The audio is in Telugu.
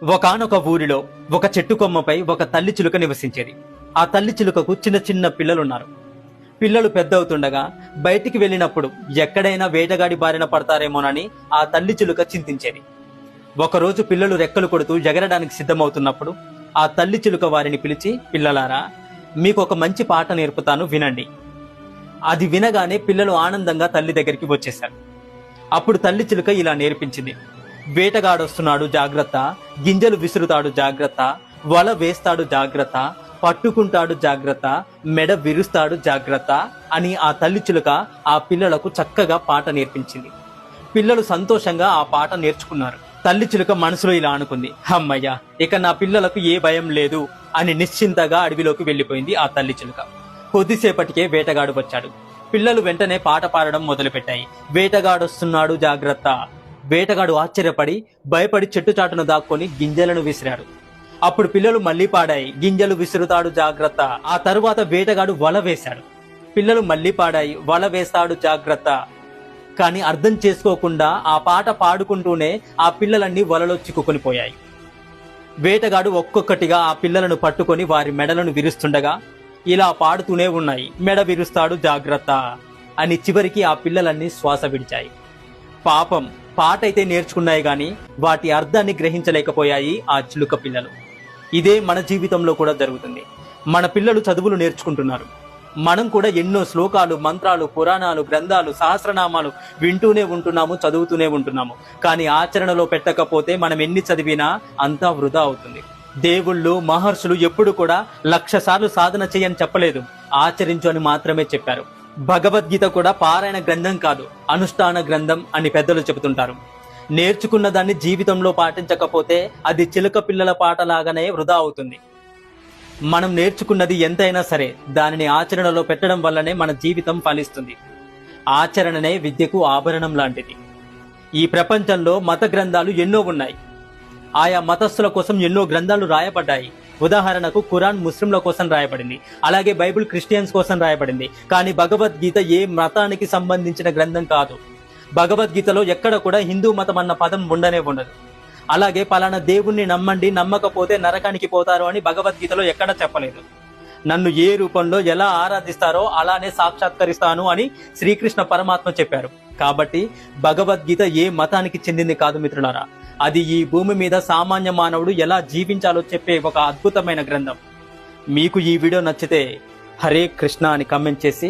ఒకానొక ఊరిలో ఒక చెట్టు కొమ్మపై ఒక తల్లి చిలుక నివసించేది. ఆ తల్లి చిలుకకు చిన్న చిన్న పిల్లలున్నారు. పిల్లలు పెద్దవుతుండగా బయటికి వెళ్ళినప్పుడు ఎక్కడైనా వేటగాడి బారిన పడతారేమోనని ఆ తల్లి చిలుక చింతించేది. ఒకరోజు పిల్లలు రెక్కలు కొడుతూ ఎగరడానికి సిద్ధమవుతున్నప్పుడు ఆ తల్లి చిలుక వారిని పిలిచి, పిల్లలారా, మీకు ఒక మంచి పాట నేర్పుతాను, వినండి. అది వినగానే పిల్లలు ఆనందంగా తల్లి దగ్గరికి వచ్చేశారు. అప్పుడు తల్లి చిలుక ఇలా నేర్పించింది: వేటగాడొస్తున్నాడు జాగ్రత్త, గింజలు విసురుతాడు జాగ్రత్త, వల వేస్తాడు జాగ్రత్త, పట్టుకుంటాడు జాగ్రత్త, మెడ విరుస్తాడు జాగ్రత్త అని ఆ తల్లి చిలుక ఆ పిల్లలకు చక్కగా పాట నేర్పించింది. పిల్లలు సంతోషంగా ఆ పాట నేర్చుకున్నారు. తల్లి చిలుక మనసులో ఇలా అనుకుంది: అమ్మయ్య, ఇక నా పిల్లలకు ఏ భయం లేదు అని నిశ్చింతగా అడవిలోకి వెళ్లిపోయింది ఆ తల్లి చిలుక. కొద్దిసేపటికే వేటగాడు వచ్చాడు. పిల్లలు వెంటనే పాట పాడడం మొదలుపెట్టాయి. వేటగాడొస్తున్నాడు జాగ్రత్త. వేటగాడు ఆశ్చర్యపడి భయపడి చెట్టు చాటును దాక్కొని గింజలను విసిరాడు. అప్పుడు పిల్లలు మళ్లీ పాడాయి: గింజలు విసురుతాడు జాగ్రత్త. ఆ తరువాత వేటగాడు వల వేశాడు. పిల్లలు మళ్లీ పాడాయి: వల వేస్తాడు జాగ్రత్త. కానీ అర్థం చేసుకోకుండా ఆ పాట పాడుకుంటూనే ఆ పిల్లలన్నీ వలలో చిక్కుకొని పోయాయి. వేటగాడు ఒక్కొక్కటిగా ఆ పిల్లలను పట్టుకొని వారి మెడలను విరుస్తుండగా ఇలా పాడుతూనే ఉన్నాయి: మెడ విరుస్తాడు జాగ్రత్త అని. చివరికి ఆ పిల్లలన్నీ శ్వాస విడిచాయి. పాపం, పాట అయితే నేర్చుకున్నాయి గాని వాటి అర్థాన్ని గ్రహించలేకపోయాయి ఆ చిలుక పిల్లలు. ఇదే మన జీవితంలో కూడా జరుగుతుంది. మన పిల్లలు చదువులు నేర్చుకుంటున్నారు. మనం కూడా ఎన్నో శ్లోకాలు, మంత్రాలు, పురాణాలు, గ్రంథాలు, సహస్రనామాలు వింటూనే ఉంటున్నాము, చదువుతూనే ఉంటున్నాము. కానీ ఆచరణలో పెట్టకపోతే మనం ఎన్ని చదివినా అంతా వృధా అవుతుంది. దేవుళ్ళు, మహర్షులు ఎప్పుడు కూడా 1,00,000 సార్లు సాధన చేయని చెప్పలేదు, ఆచరించు అని మాత్రమే చెప్పారు. భగవద్గీత కూడా పారాయణ గ్రంథం కాదు, అనుష్ఠాన గ్రంథం అని పెద్దలు చెబుతుంటారు. నేర్చుకున్న దాన్ని జీవితంలో పాటించకపోతే అది చిలుక పిల్లల పాటలాగానే వృధా అవుతుంది. మనం నేర్చుకున్నది ఎంతైనా సరే దానిని ఆచరణలో పెట్టడం వల్లనే మన జీవితం ఫలిస్తుంది. ఆచరణనే విద్యకు ఆభరణం లాంటిది. ఈ ప్రపంచంలో మత గ్రంథాలు ఎన్నో ఉన్నాయి. ఆయా మతస్థుల కోసం ఎన్నో గ్రంథాలు రాయబడ్డాయి. ఉదాహరణకు ఖురాన్ ముస్లింల కోసం రాయబడింది, అలాగే బైబిల్ క్రిస్టియన్స్ కోసం రాయబడింది. కానీ భగవద్గీత ఏ మతానికి సంబంధించిన గ్రంథం కాదు. భగవద్గీతలో ఎక్కడ కూడా హిందూ మతం అన్న పదం ఉండనే ఉండదు. అలాగే పలానా దేవుణ్ణి నమ్మండి, నమ్మకపోతే నరకానికి పోతారు అని భగవద్గీతలో ఎక్కడ చెప్పలేదు. నన్ను ఏ రూపంలో ఎలా ఆరాధిస్తారో అలానే సాక్షాత్కరిస్తాను అని శ్రీకృష్ణ పరమాత్మ చెప్పారు. కాబట్టి భగవద్గీత ఏ మతానికి చెందింది కాదు మిత్రులారా. అది ఈ భూమి మీద సామాన్య మానవుడు ఎలా జీవించాలో చెప్పే ఒక అద్భుతమైన గ్రంథం. మీకు ఈ వీడియో నచ్చితే హరే కృష్ణ అని కామెంట్ చేసి